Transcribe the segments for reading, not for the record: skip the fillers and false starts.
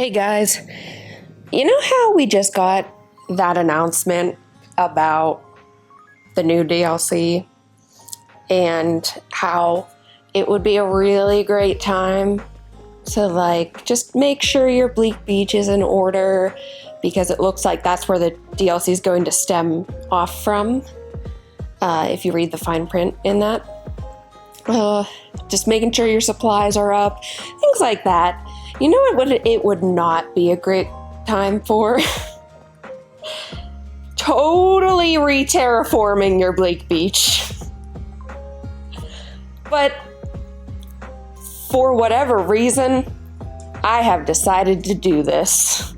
Hey guys, you know how we just got that announcement about the new DLC and how it would be a really great time to just make sure your Bleak Beach is in order because it looks like that's where the DLC is going to stem off from, if you read the fine print in that. Just making sure your supplies are up, things like that. You know what it would not be a great time for? Totally re-terraforming your Bleak Beach. But for whatever reason, I have decided to do this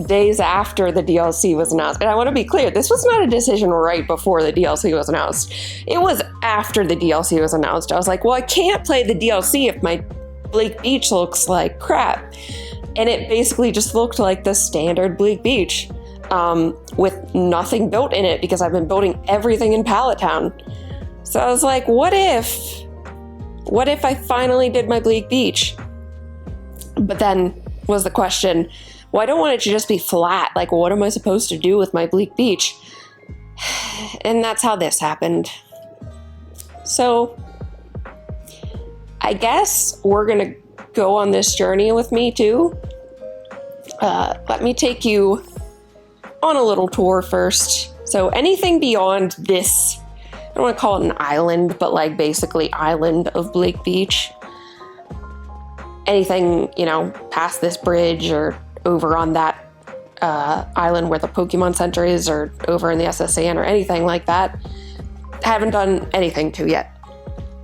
days after the DLC was announced. And I want to be clear, this was not a decision right before the DLC was announced. It was after the DLC was announced. I was like, well, I can't play the DLC if my Bleak Beach looks like crap. And it basically just looked like the standard Bleak Beach, with nothing built in it because I've been building everything in Pallet Town. So I was like, what if I finally did my Bleak Beach? But then was the question, well, I don't want it to just be flat. Like, what am I supposed to do with my Bleak Beach? And that's how this happened. So I guess we're gonna go on this journey with me too. Let me take you on a little tour first. So anything beyond this, I don't want to call it an island, but basically island of Bleak Beach. Anything, past this bridge or over on that island where the Pokemon Center is, or over in the SSN or anything like that, haven't done anything to yet.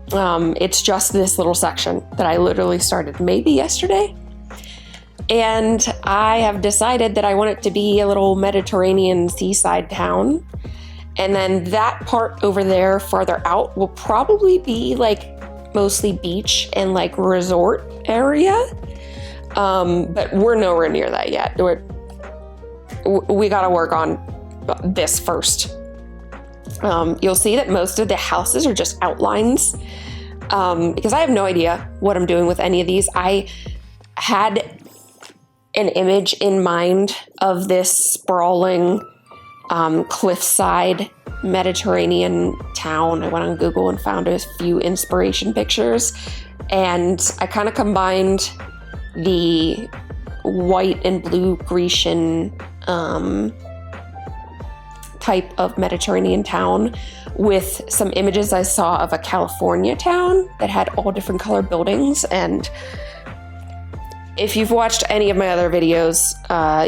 It's just this little section that I literally started maybe yesterday. And I have decided that I want it to be a little Mediterranean seaside town. And then that part over there farther out will probably be mostly beach and resort area. But we're nowhere near that yet. We got to work on this first. You'll see that most of the houses are just outlines, because I have no idea what I'm doing with any of these. I had an image in mind of this sprawling cliffside Mediterranean town. I went on Google and found a few inspiration pictures, and I kind of combined the white and blue Grecian type of Mediterranean town with some images I saw of a California town that had all different color buildings. And if you've watched any of my other videos,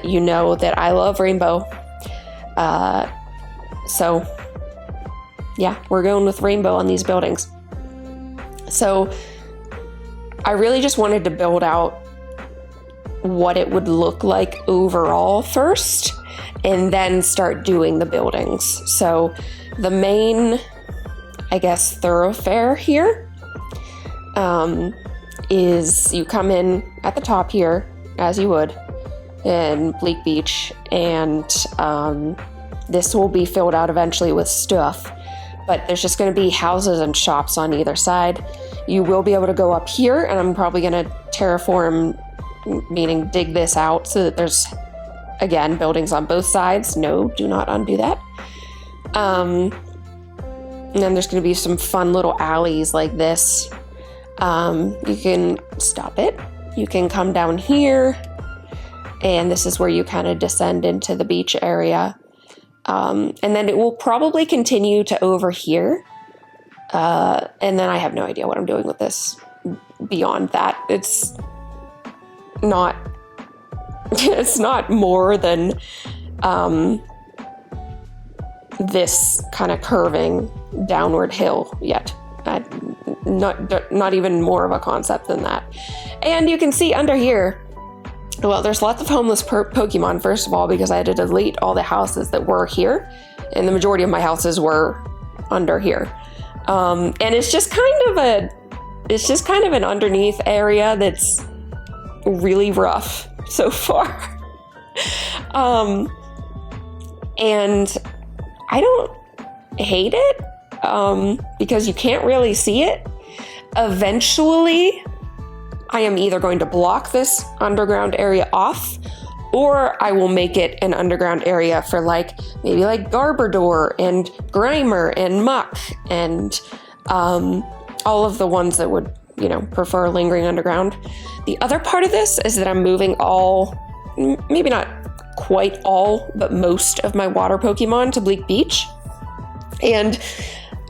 you know that I love rainbow. So yeah, we're going with rainbow on these buildings. So I really just wanted to build out what it would look like overall first, and then start doing the buildings. So the main, thoroughfare here is you come in at the top here, as you would in Bleak Beach, and this will be filled out eventually with stuff, but there's just going to be houses and shops on either side. You will be able to go up here, and I'm probably going to terraform, meaning dig this out so that there's, again, buildings on both sides. No, do not undo that. And then there's going to be some fun little alleys like this. You can stop it. You can come down here, and this is where you kind of descend into the beach area. And then it will probably continue to over here. And then I have no idea what I'm doing with this beyond that. It's not more than this kind of curving downward hill yet. Not even more of a concept than that. And you can see under here, well, there's lots of homeless Pokemon, first of all, because I had to delete all the houses that were here, and the majority of my houses were under here. And it's just kind of an underneath area that's really rough so far. And I don't hate it, because you can't really see it. Eventually, I am either going to block this underground area off, or I will make it an underground area for maybe Garbodor and Grimer and Muck and all of the ones that would, prefer lingering underground. The other part of this is that I'm moving maybe not quite all, but most of my water Pokemon to Bleak Beach. And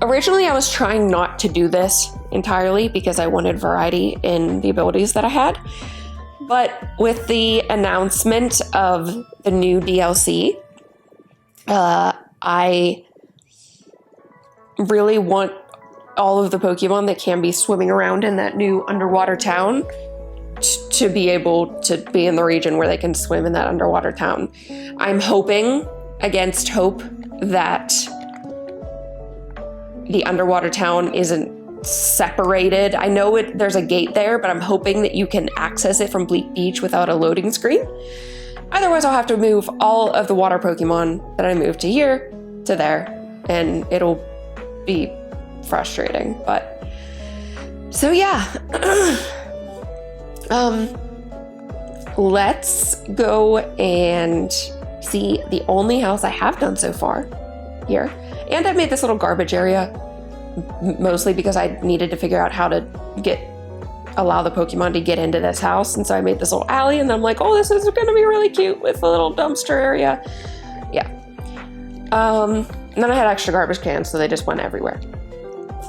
originally I was trying not to do this entirely because I wanted variety in the abilities that I had. But with the announcement of the new DLC, I really want all of the Pokemon that can be swimming around in that new underwater town to be able to be in the region where they can swim in that underwater town. I'm hoping against hope that the underwater town isn't separated. I know there's a gate there, but I'm hoping that you can access it from Bleak Beach without a loading screen. Otherwise, I'll have to move all of the water Pokemon that I moved to here to there, and it'll be frustrating. But so yeah. Let's go and see the only house I have done so far here. And I've made this little garbage area mostly because I needed to figure out how to allow the Pokemon to get into this house. And so I made this little alley, and I'm like, oh, this is going to be really cute with a little dumpster area. Yeah. And then I had extra garbage cans, so they just went everywhere.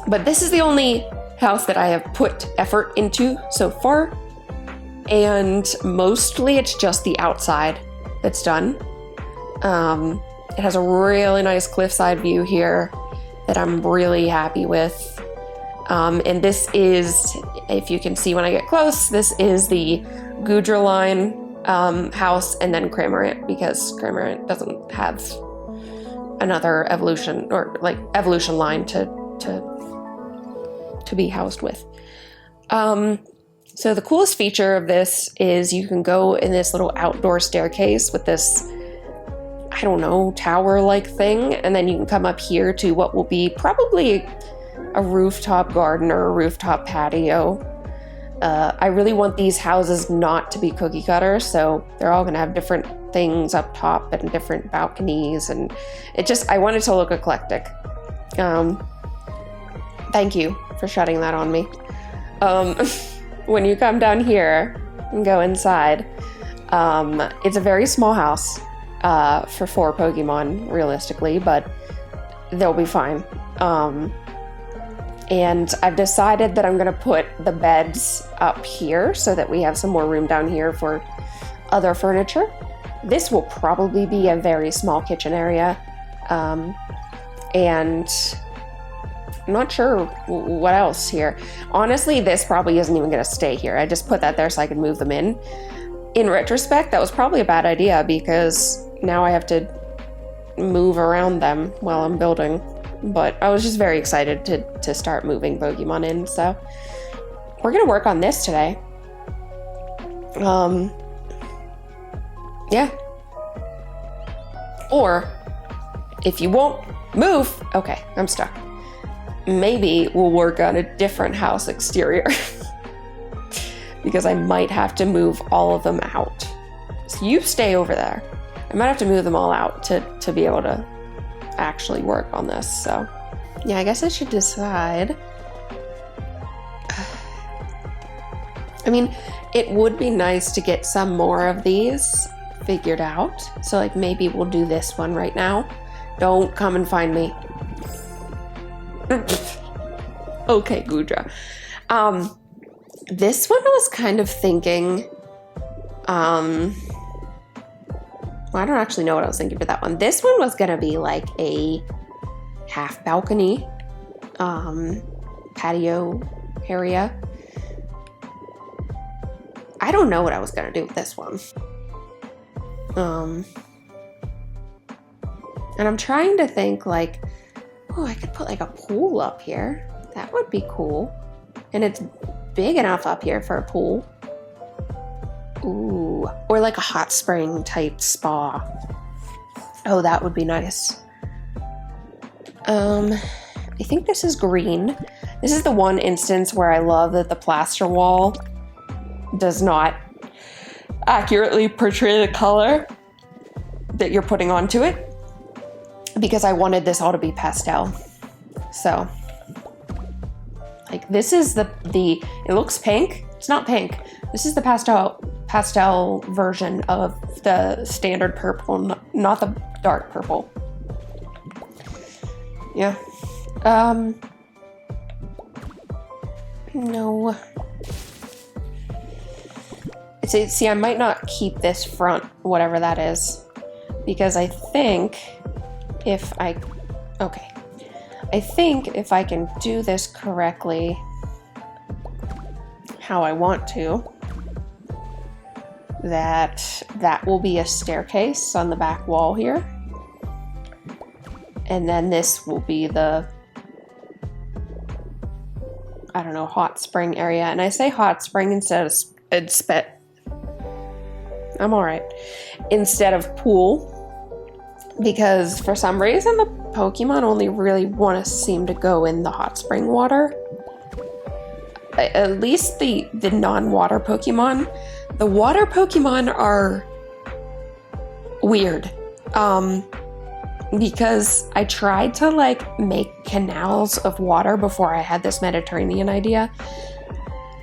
But this is the only house that I have put effort into so far. And mostly it's just the outside that's done. It has a really nice cliffside view here that I'm really happy with. And this is, if you can see when I get close, this is the Goodra house, and then Cramorant, because Cramorant doesn't have another evolution line to be housed with. So the coolest feature of this is you can go in this little outdoor staircase with this, I don't know, tower-like thing, and then you can come up here to what will be probably a rooftop garden or a rooftop patio. I really want these houses not to be cookie cutter, so they're all gonna have different things up top and different balconies, and I want it to look eclectic. Thank you for shutting that on me. When you come down here and go inside, it's a very small house for 4 Pokemon, realistically, but they'll be fine. And I've decided that I'm going to put the beds up here so that we have some more room down here for other furniture. This will probably be a very small kitchen area. And I'm not sure what else here. Honestly, this probably isn't even going to stay here. I just put that there so I can move them in. In retrospect, that was probably a bad idea because now I have to move around them while I'm building. But I was just very excited to start moving Pokemon in, so we're going to work on this today. Yeah. Or, if you won't move, okay, I'm stuck. Maybe we'll work on a different house exterior because I might have to move all of them out. So you stay over there. I might have to move them all out to be able to actually work on this. So yeah, I guess I should decide. I mean, it would be nice to get some more of these figured out. So like maybe we'll do this one right now. Don't come and find me. Okay, Goodra. This one I was kind of thinking, well, I don't actually know what I was thinking for that one. This one was gonna be like a half balcony, patio area. I don't know what I was gonna do with this one. And I'm trying to think like, oh, I could put like a pool up here. That would be cool. And it's big enough up here for a pool. Ooh, or like a hot spring type spa. Oh, that would be nice. I think this is green. This is the one instance where I love that the plaster wall does not accurately portray the color that you're putting onto it, because I wanted this all to be pastel. So, like, this is the it looks pink. It's not pink. This is the pastel version of the standard purple, not the dark purple. Yeah. No. See, I might not keep this front, whatever that is, because I think if I can do this correctly, how I want to, that will be a staircase on the back wall here. And then this will be the, I don't know, hot spring area. And I say hot spring instead of I'm all right. Instead of pool, because for some reason the Pokemon only really want to seem to go in the hot spring water. At least the non-water Pokemon. The water Pokemon are weird. Because I tried to like make canals of water before I had this Mediterranean idea.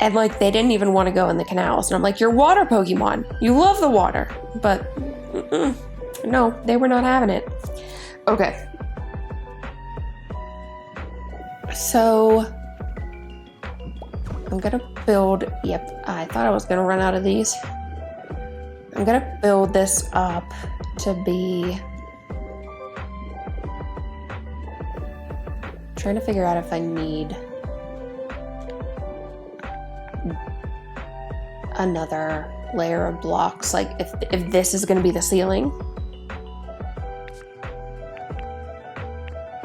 And like they didn't even want to go in the canals. And I'm like, you're water Pokemon. You love the water. But no, they were not having it. Okay. So I'm gonna build, yep, I thought I was gonna run out of these. I'm gonna build this up to be, trying to figure out if I need another layer of blocks, like if this is gonna be the ceiling.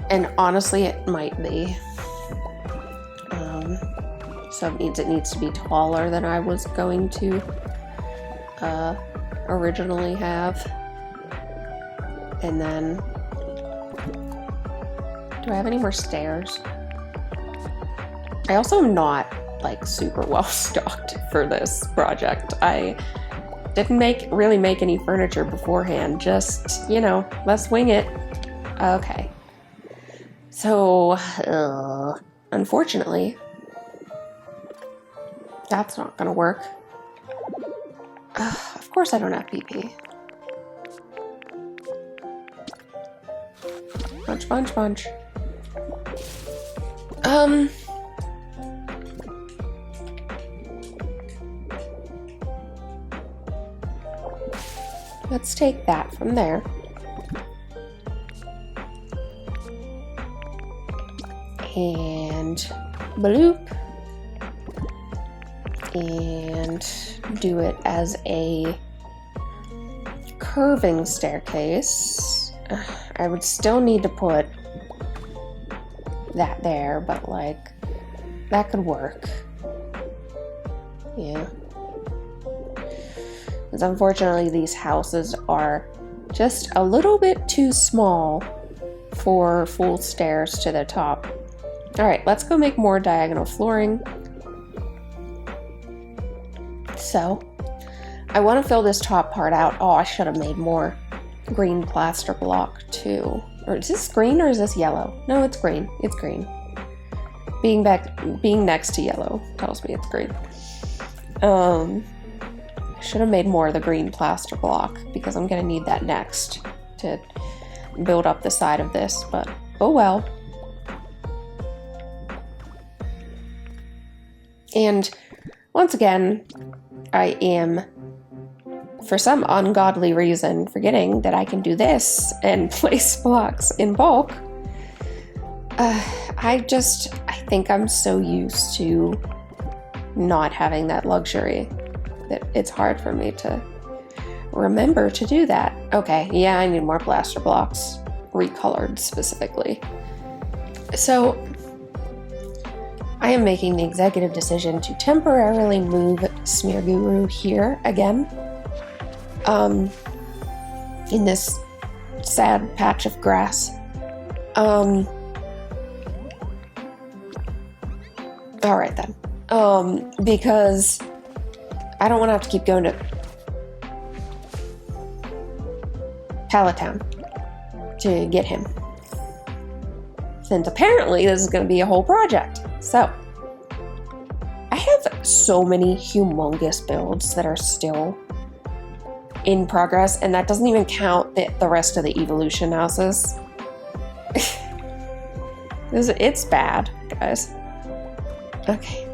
And honestly, it might be. So it needs to be taller than I was going to originally have. And then, do I have any more stairs? I also am not like super well stocked for this project. I didn't really make any furniture beforehand, just, you know, let's wing it. Okay. So, unfortunately, that's not gonna work. Of course I don't have PP. Bunch. Let's take that from there. And bloop. And do it as a curving staircase. I would still need to put that there, but like that could work. Yeah. Because unfortunately these houses are just a little bit too small for full stairs to the top. Alright, let's go make more diagonal flooring. So, I want to fill this top part out. Oh, I should have made more green plaster block too. Or is this green or is this yellow? No, it's green. It's green. Being next to yellow tells me it's green. I should have made more of the green plaster block because I'm going to need that next to build up the side of this, but oh well. And once again, I am, for some ungodly reason, forgetting that I can do this and place blocks in bulk. I think I'm so used to not having that luxury that it's hard for me to remember to do that. Okay, yeah, I need more plaster blocks, recolored specifically. So, I am making the executive decision to temporarily move Smear Guru here again. In this sad patch of grass. Alright then. Because I don't want to have to keep going to Pallet Town to get him. Since apparently this is going to be a whole project. So, I have so many humongous builds that are still in progress, and that doesn't even count the rest of the evolution houses. It's bad, guys. Okay.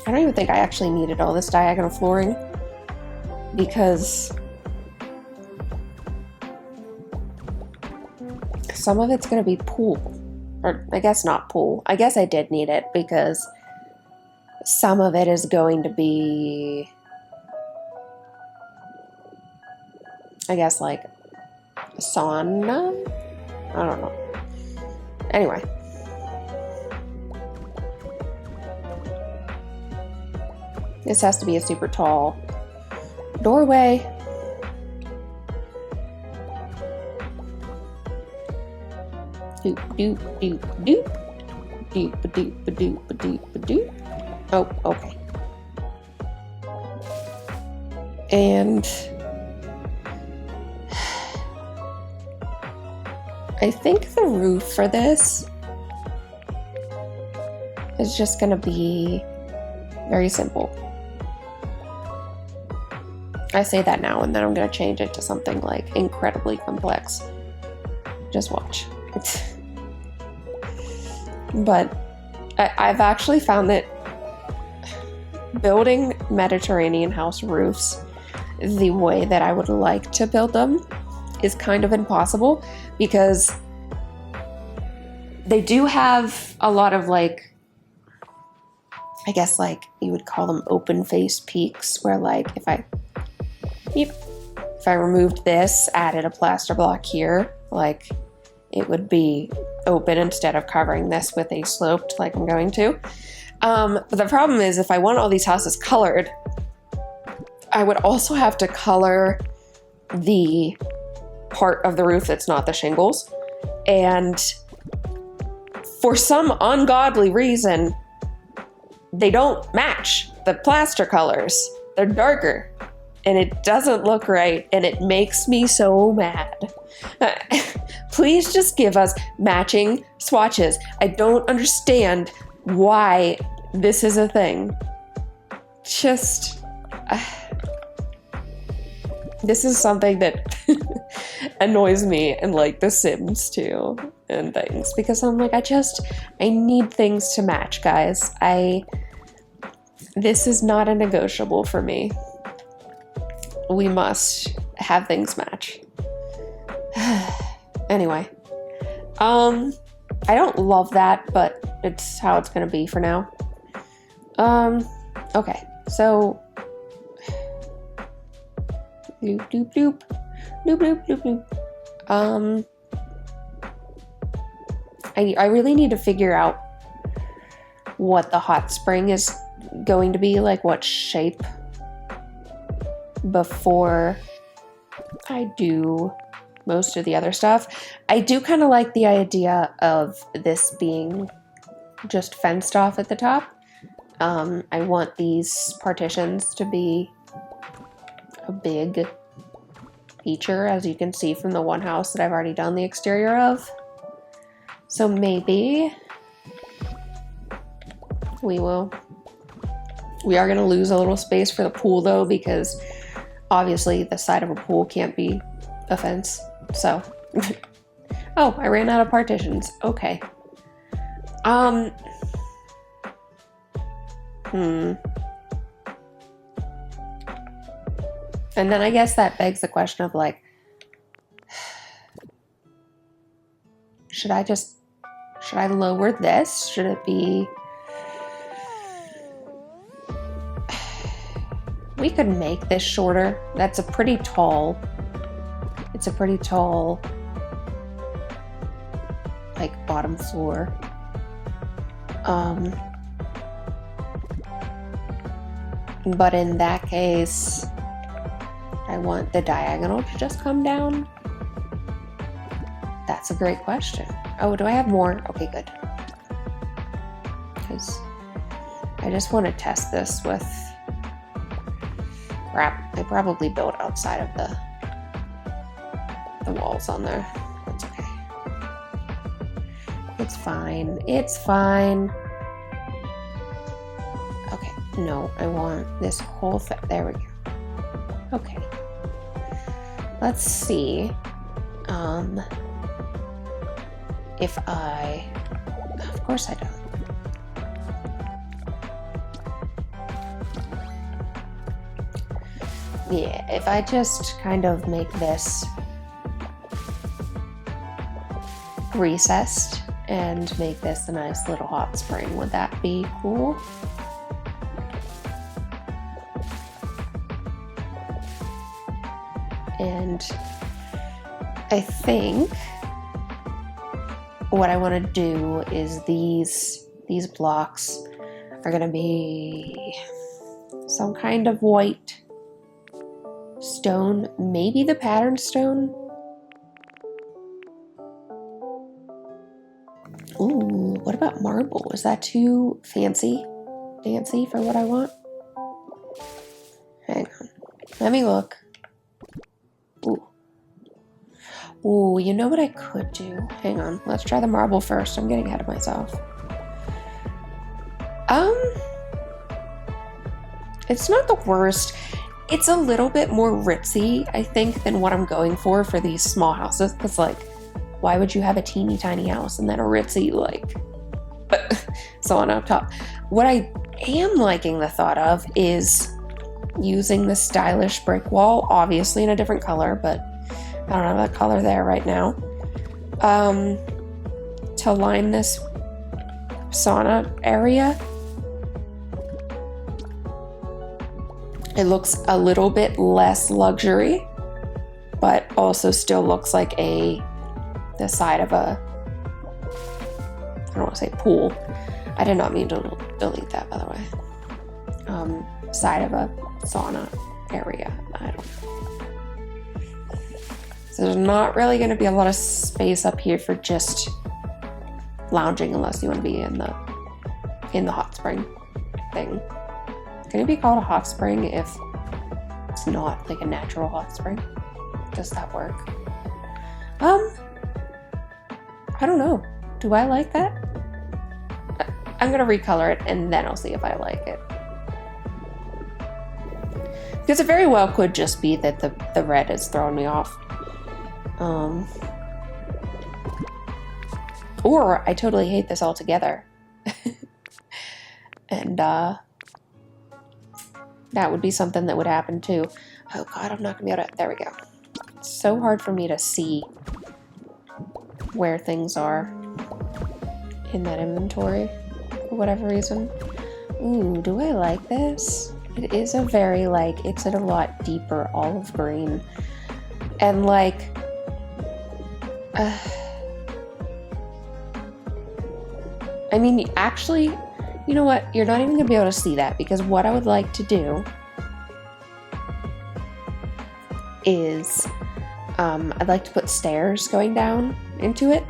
I don't even think I actually needed all this diagonal flooring because some of it's going to be pool. Or I guess not pool. I guess I did need it because some of it is going to be, I guess, like a sauna? I don't know. Anyway. This has to be a super tall doorway. Doop, doop, doop, doop. Doop, doop, doop, doop, doop. Oh, okay. And I think the roof for this is just gonna be very simple. I say that now and then I'm gonna change it to something like incredibly complex. Just watch. But I've actually found that building Mediterranean house roofs the way that I would like to build them is kind of impossible because they do have a lot of, like, I guess, like, you would call them open face peaks where, like, if I removed this, added a plaster block here, like, it would be open instead of covering this with a sloped like I'm going to. But the problem is if I want all these houses colored, I would also have to color the part of the roof that's not the shingles. And for some ungodly reason, they don't match the plaster colors. They're darker. And it doesn't look right, and it makes me so mad. Please just give us matching swatches. I don't understand why this is a thing. Just, this is something that annoys me in, like, The Sims too, and things. Because I'm like, I need things to match, guys. This is not a negotiable for me. We must have things match. Anyway. I don't love that, but it's how it's gonna be for now. Okay, so doop doop doop. Doop doop doop doop. I really need to figure out what the hot spring is going to be, like what shape, before I do most of the other stuff. I do kind of like the idea of this being just fenced off at the top. I want these partitions to be a big feature, as you can see from the one house that I've already done the exterior of. So maybe we are going to lose a little space for the pool though, because obviously the side of a pool can't be a fence. So, oh, I ran out of partitions. Okay. And then I guess that begs the question of, like, should I lower this? Should it be... We could make this shorter. It's a pretty tall, like, bottom floor. But in that case, I want the diagonal to just come down. That's a great question. Oh, do I have more? Okay, good. Because I just want to test this with Crap, I probably built outside of the walls on there. That's okay. It's fine. It's fine. Okay, no, I want this whole thing. There we go. Okay. Let's see. If I... Of course I don't. Yeah, if I just kind of make this recessed and make this a nice little hot spring, would that be cool? And I think what I want to do is these blocks are going to be some kind of white stone, maybe the patterned stone. Ooh, what about marble? Is that too fancy for what I want? Hang on, let me look. Ooh, you know what I could do? Hang on, let's try the marble first. I'm getting ahead of myself. It's not the worst. It's a little bit more ritzy, I think, than what I'm going for these small houses. Because, like, why would you have a teeny tiny house and then a ritzy, like, sauna up top? What I am liking the thought of is using the stylish brick wall, obviously in a different color, but I don't have that color there right now, to line this sauna area. It looks a little bit less luxury, but also still looks like the side of a, I don't want to say pool. I did not mean to delete that, by the way. Side of a sauna area. I don't know. So there's not really going to be a lot of space up here for just lounging unless you want to be in the hot spring thing. Can it be called a hot spring if it's not like a natural hot spring? Does that work? I don't know. Do I like that? I'm gonna recolor it and then I'll see if I like it. Because it very well could just be that the red is throwing me off. Or I totally hate this altogether. And that would be something that would happen too. Oh god, I'm not gonna be able to, there we go. It's so hard for me to see where things are in that inventory for whatever reason. Ooh, do I like this? It is a very, like, it's a lot deeper olive green. And like, I mean, actually, you know what? You're not even gonna be able to see that, because what I would like to do is, I'd like to put stairs going down into it.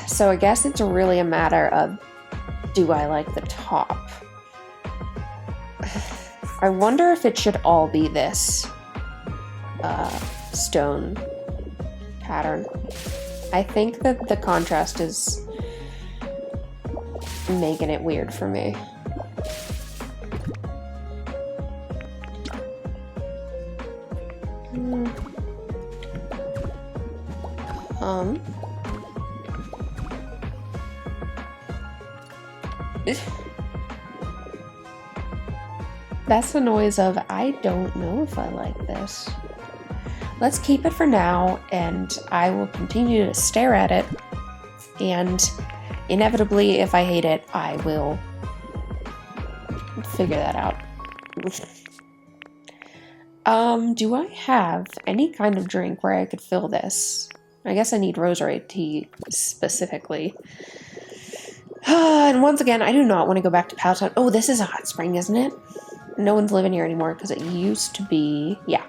So I guess it's really a matter of, do I like the top? I wonder if it should all be this stone pattern. I think that the contrast is making it weird for me. That's the noise of, I don't know if I like this. Let's keep it for now, and I will continue to stare at it, and inevitably, if I hate it, I will figure that out. Do I have any kind of drink where I could fill this? I guess I need rosary tea specifically. And once again, I do not want to go back to Powtown. Oh, this is a hot spring, isn't it? No one's living here anymore because it used to be, yeah,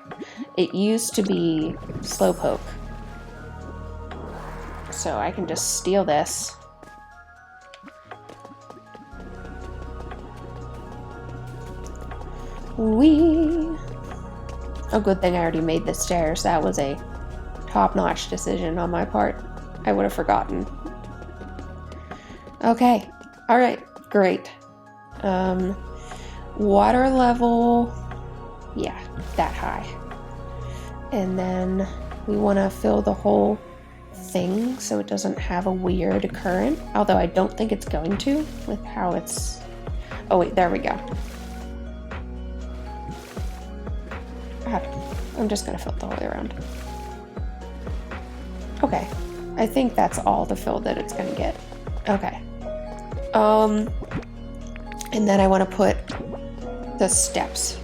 it used to be Slowpoke. So I can just steal this. Wee. Oh, good thing I already made the stairs. That was a top-notch decision on my part. I would have forgotten. Okay. All right. Great. Water level. Yeah, that high. And then we want to fill the whole thing so it doesn't have a weird current. Although I don't think it's going to with how it's... Oh, wait. There we go. I'm just going to fill it the whole way around. Okay. I think that's all the fill that it's going to get. Okay. And then I want to put the steps.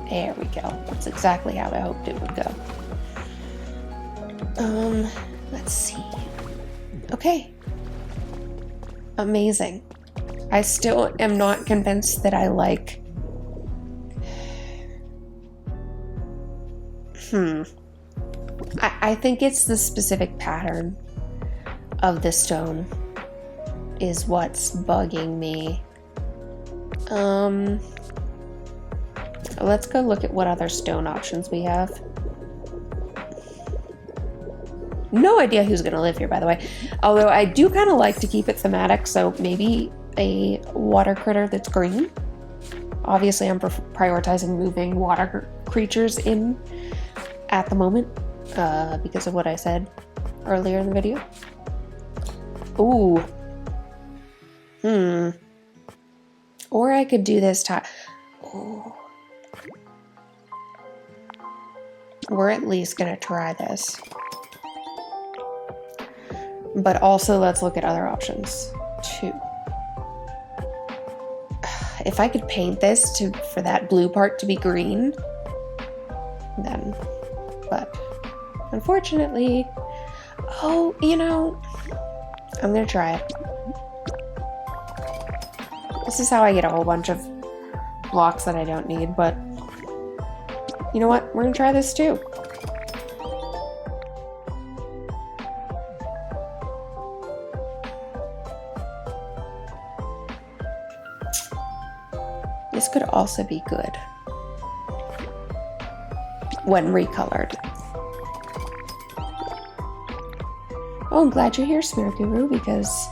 There we go. That's exactly how I hoped it would go. Let's see. Okay. Amazing. I still am not convinced that I like... I think it's the specific pattern of the stone is what's bugging me. Let's go look at what other stone options we have. No idea who's gonna live here, by the way. Although I do kind of like to keep it thematic, so maybe a water critter that's green. Obviously, I'm prioritizing moving water creatures in at the moment because of what I said earlier in the video. Ooh. Or I could do this time. Ooh. We're at least gonna try this. But also let's look at other options too. If I could paint this for that blue part to be green, then, but unfortunately, oh, you know, I'm gonna try it. This is how I get a whole bunch of blocks that I don't need, but you know what? We're gonna try this too. This could also be good when recolored. Oh, I'm glad you're here, Smearguru, because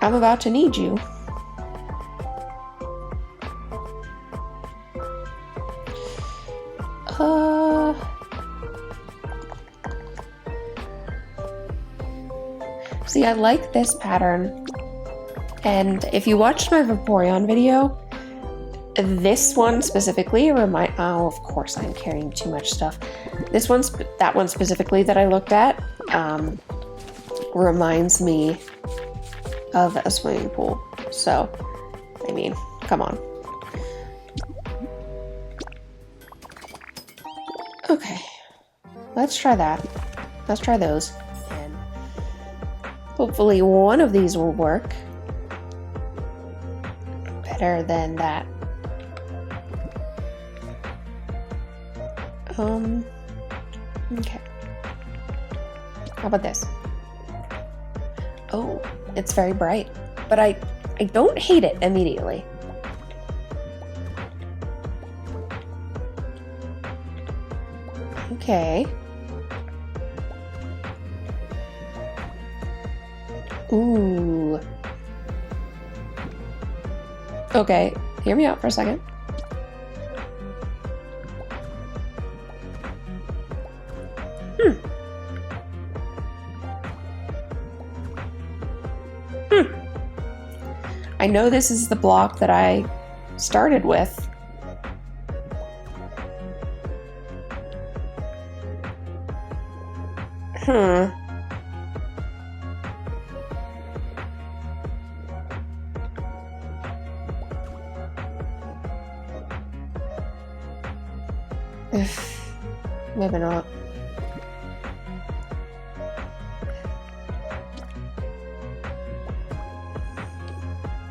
I'm about to need you. See, I like this pattern, and if you watched my Vaporeon video, this one specifically oh, of course I'm carrying too much stuff. That one specifically that I looked at, reminds me of a swimming pool. So, I mean, come on. Okay, let's try that. Let's try those. And hopefully one of these will work better than that. Okay. How about this? Oh, it's very bright, but I don't hate it immediately. Okay. Ooh. Okay, hear me out for a second. I know this is the block that I started with. Maybe not.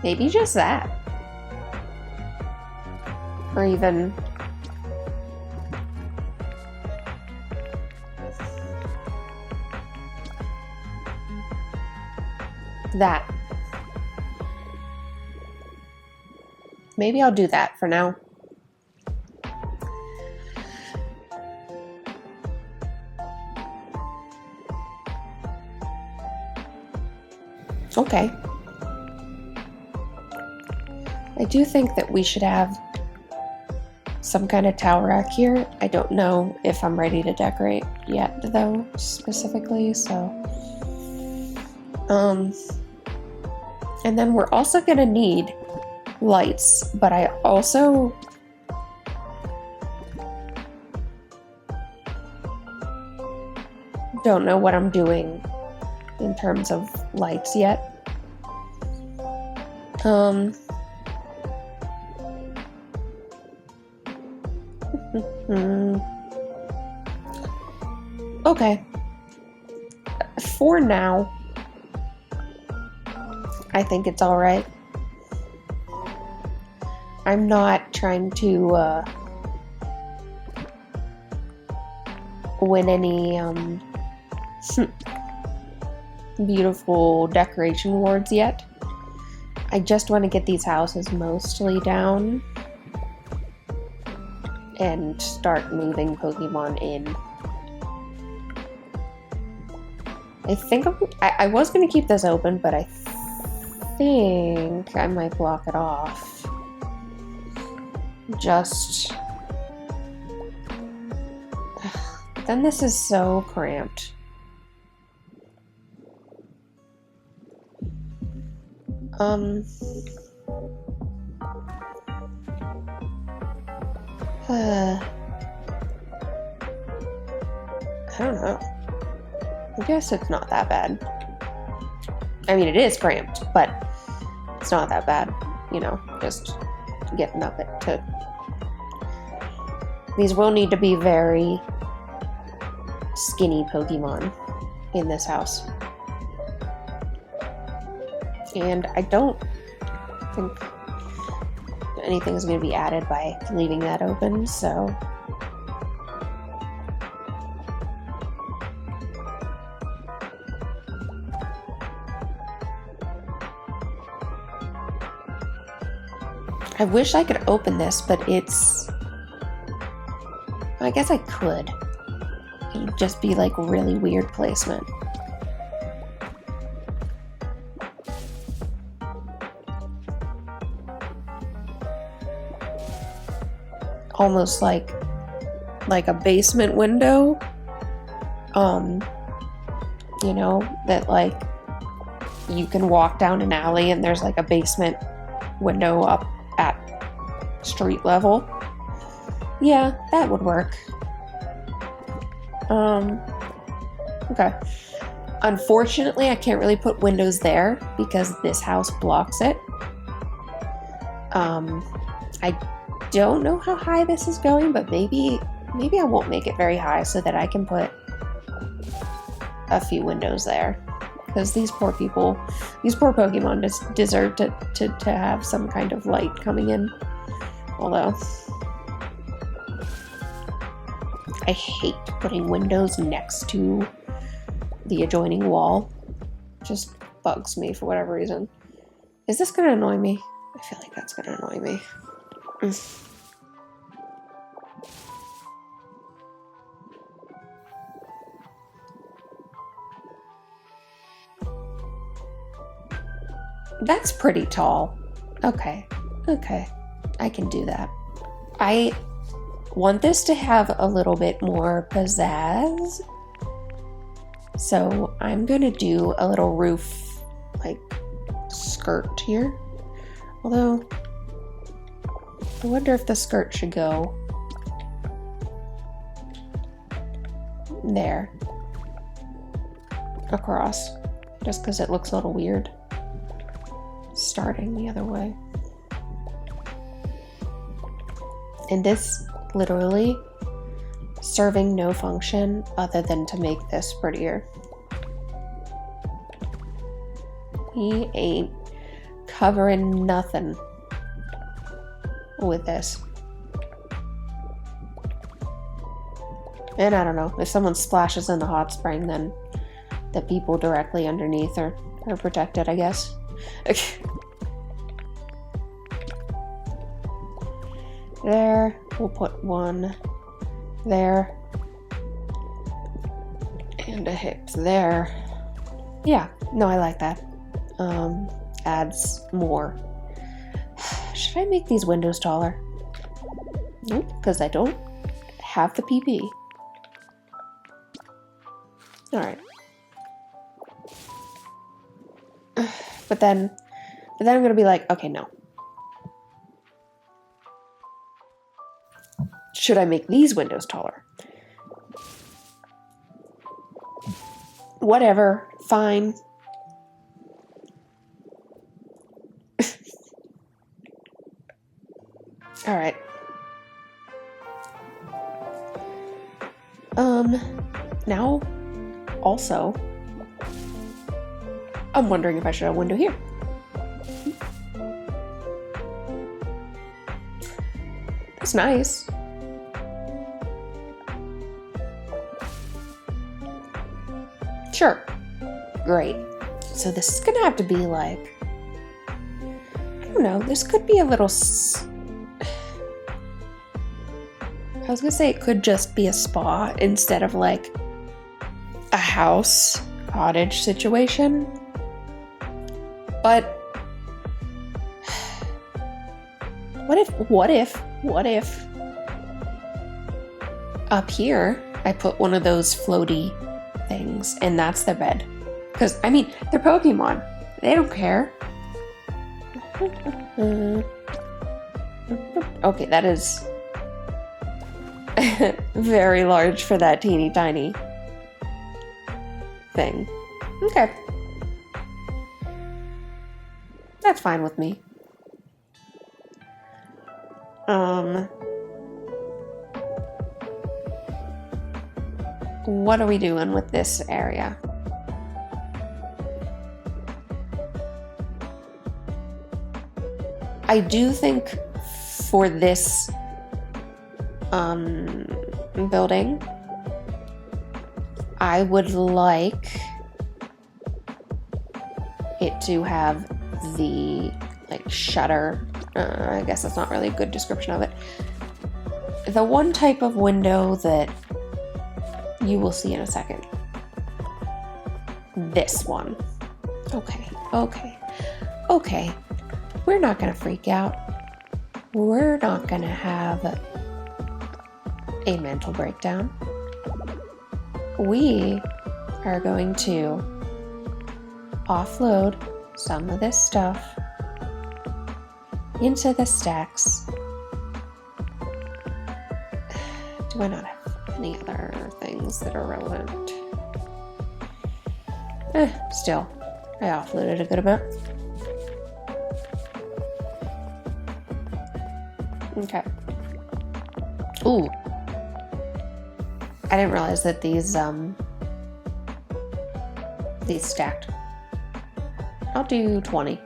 Maybe just that. Or even... that. Maybe I'll do that for now. Okay. I do think that we should have some kind of tower rack here. I don't know if I'm ready to decorate yet, though, specifically, so. And then we're also gonna need lights, but I also don't know what I'm doing in terms of lights yet. Okay. For now, I think it's all right. I'm not trying to win any beautiful decoration awards yet. I just want to get these houses mostly down and start moving Pokemon in. I think I was going to keep this open, but I think I might block it off. Just... Then this is so cramped. I don't know. I guess it's not that bad. I mean, it is cramped, but it's not that bad. You know, just getting up it to... These will need to be very skinny Pokemon in this house. And I don't think anything's going to be added by leaving that open, so... I wish I could open this, but it's... I guess I could. It'd just be like really weird placement. Almost like a basement window. You know, that like you can walk down an alley and there's like a basement window up at street level. Yeah, that would work. Okay. Unfortunately, I can't really put windows there because this house blocks it. I don't know how high this is going, but maybe I won't make it very high so that I can put a few windows there. Because these poor people, these poor Pokemon just deserve to have some kind of light coming in. Although, I hate putting windows next to the adjoining wall. It just bugs me for whatever reason. Is this going to annoy me? I feel like that's going to annoy me. That's pretty tall. Okay. I can do that. I want this to have a little bit more pizzazz. So I'm gonna do a little roof, like, skirt here. Although, I wonder if the skirt should go there. Across. Just because it looks a little weird. Starting the other way. And this literally serving no function other than to make this prettier. He ain't covering nothing with this. And I don't know, if someone splashes in the hot spring, then the people directly underneath are protected, I guess. There, we'll put one there, and a hip there. Yeah, no, I like that. adds more. Should I make these windows taller? Nope, because I don't have the PP. Alright. But then I'm gonna be like, okay, no. Should I make these windows taller? Whatever, fine. All right. Now, also, I'm wondering if I should have a window here. That's nice. Sure. Great. So this is gonna have to be like, I don't know, this could be a little I was gonna say it could just be a spa instead of like a house cottage situation. But what if up here I put one of those floaty things and that's the bed? Because I mean, they're Pokemon. They don't care. Okay, that is very large for that teeny tiny thing. Okay. That's fine with me. What are we doing with this area? I do think for this building, I would like it to have the like shutter. I guess that's not really a good description of it. The one type of window that you will see in a second. This one. Okay. We're not gonna freak out. We're not gonna have a mental breakdown. We are going to offload some of this stuff into the stacks. Do I not have any other things that are relevant? Still, I offloaded a good amount. Okay. Ooh. I didn't realize that these stacked. I'll do 20.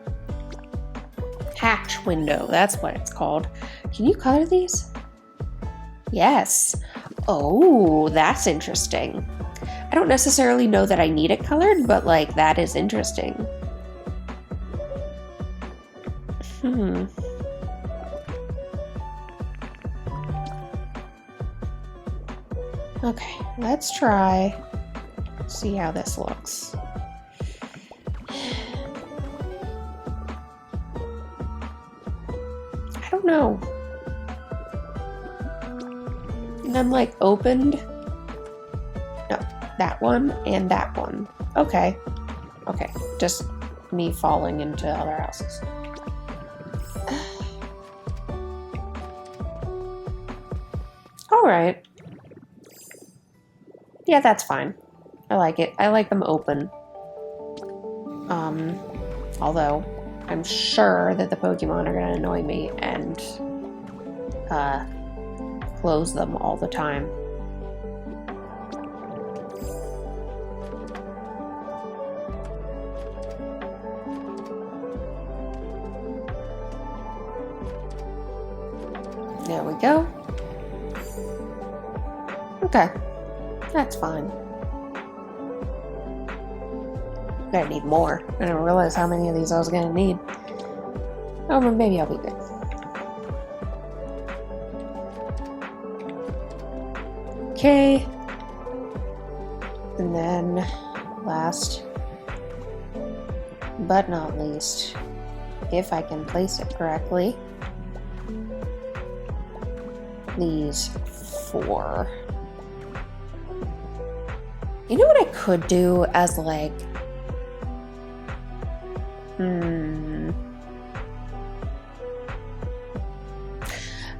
Hatch window, that's what it's called. Can you color these? Yes. Oh, that's interesting. I don't necessarily know that I need it colored, but like that is interesting. Okay, let's try, see how this looks. I don't know. And then like opened, no, that one and that one. Okay, just me falling into other houses. All right. Yeah, that's fine. I like it. I like them open. Although I'm sure that the Pokemon are gonna annoy me and close them all the time. There we go. Okay. That's fine. I'm gonna need more. I didn't realize how many of these I was gonna need. Oh, but maybe I'll be good. Okay. And then last but not least, if I can place it correctly, these 4. You know what I could do as like,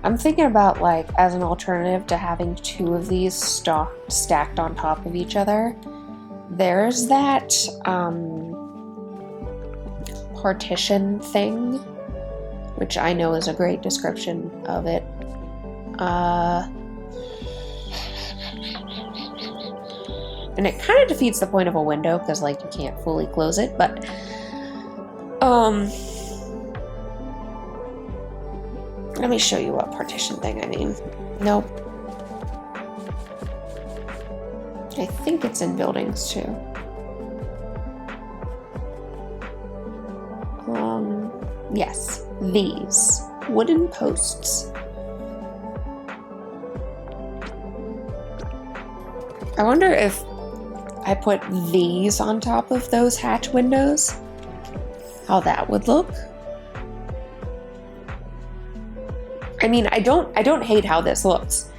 I'm thinking about like as an alternative to having 2 of these stacked on top of each other. There's that partition thing, which I know is a great description of it. And it kind of defeats the point of a window because like you can't fully close it, but let me show you what partition thing I mean. Nope. I think it's in buildings too. Yes, these wooden posts. I wonder if I put these on top of those hatch windows, how that would look. I mean, I don't hate how this looks,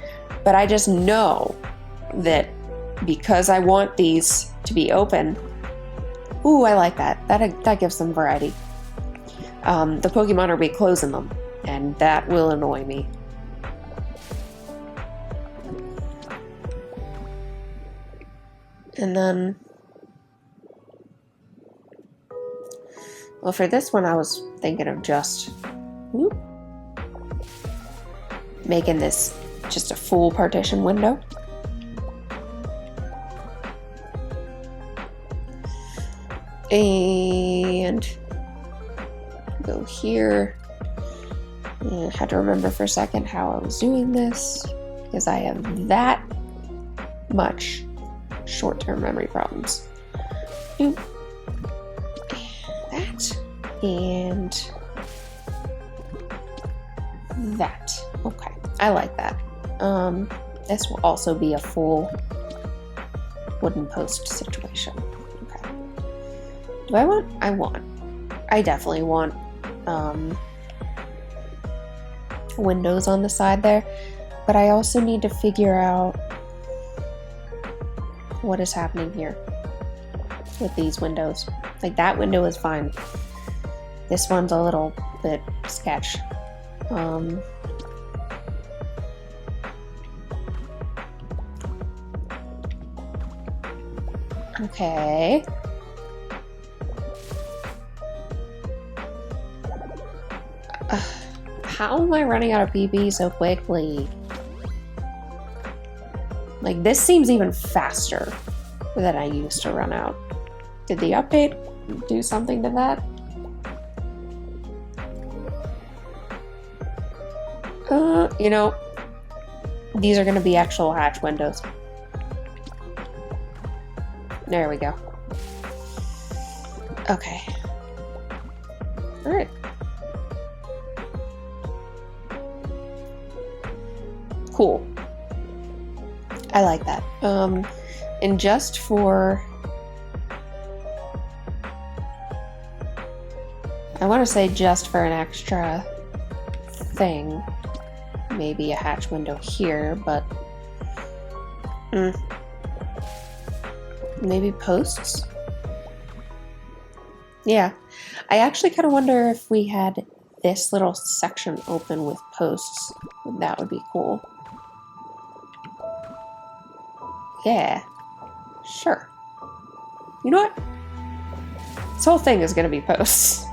but I just know that because I want these to be open. Ooh, I like that. That gives them variety. The Pokemon are be closing them, and that will annoy me. And then, well, for this one, I was thinking of just making this just a full partition window. And go here. I had to remember for a second how I was doing this because I have that much short-term memory problems. That and that. Okay, I like that. This will also be a full wooden post situation. Okay. Do I want? I definitely want windows on the side there, but I also need to figure out what is happening here with these windows. Like that window is fine. This one's a little bit sketch. Okay. How am I running out of PP so quickly? Like, this seems even faster than I used to run out. Did the update do something to that? You know, these are gonna be actual hatch windows. There we go. Okay. All right. Cool. I like that. And just for, I want to say just for an extra thing, maybe a hatch window here, but maybe posts? Yeah. I actually kind of wonder if we had this little section open with posts. That would be cool. Yeah. Sure. You know what? This whole thing is going to be posts.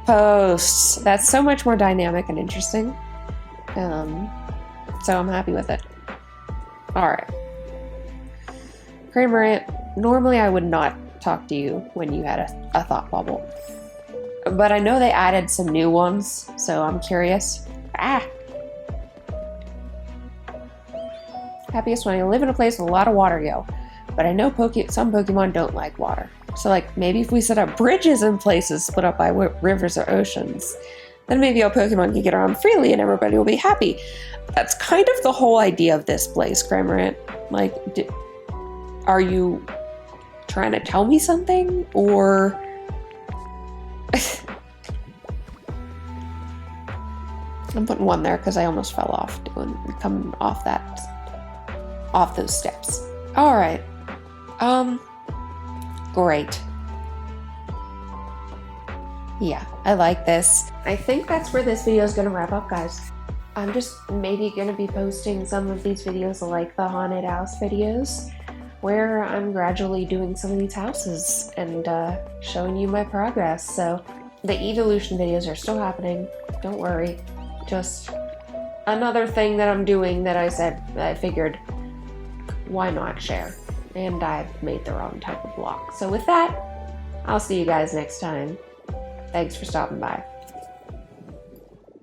Posts. That's so much more dynamic and interesting. So I'm happy with it. Alright. Kramer, normally I would not talk to you when you had a thought bubble. But I know they added some new ones, so I'm curious. Happiest when I live in a place with a lot of water, yo. But I know some Pokemon don't like water. So, like, maybe if we set up bridges in places split up by rivers or oceans, then maybe a Pokemon can get around freely and everybody will be happy. That's kind of the whole idea of this place, Cramorant. Like, are you trying to tell me something, or... I'm putting 1 there because I almost fell off coming off those steps. All right. Great. Yeah, I like this. I think that's where this video is going to wrap up, guys. I'm just maybe going to be posting some of these videos like the haunted house videos, where I'm gradually doing some of these houses and showing you my progress. So the evolution videos are still happening. Don't worry. Just another thing that I'm doing that I figured, why not share? And I made the wrong type of block. So with that, I'll see you guys next time. Thanks for stopping by.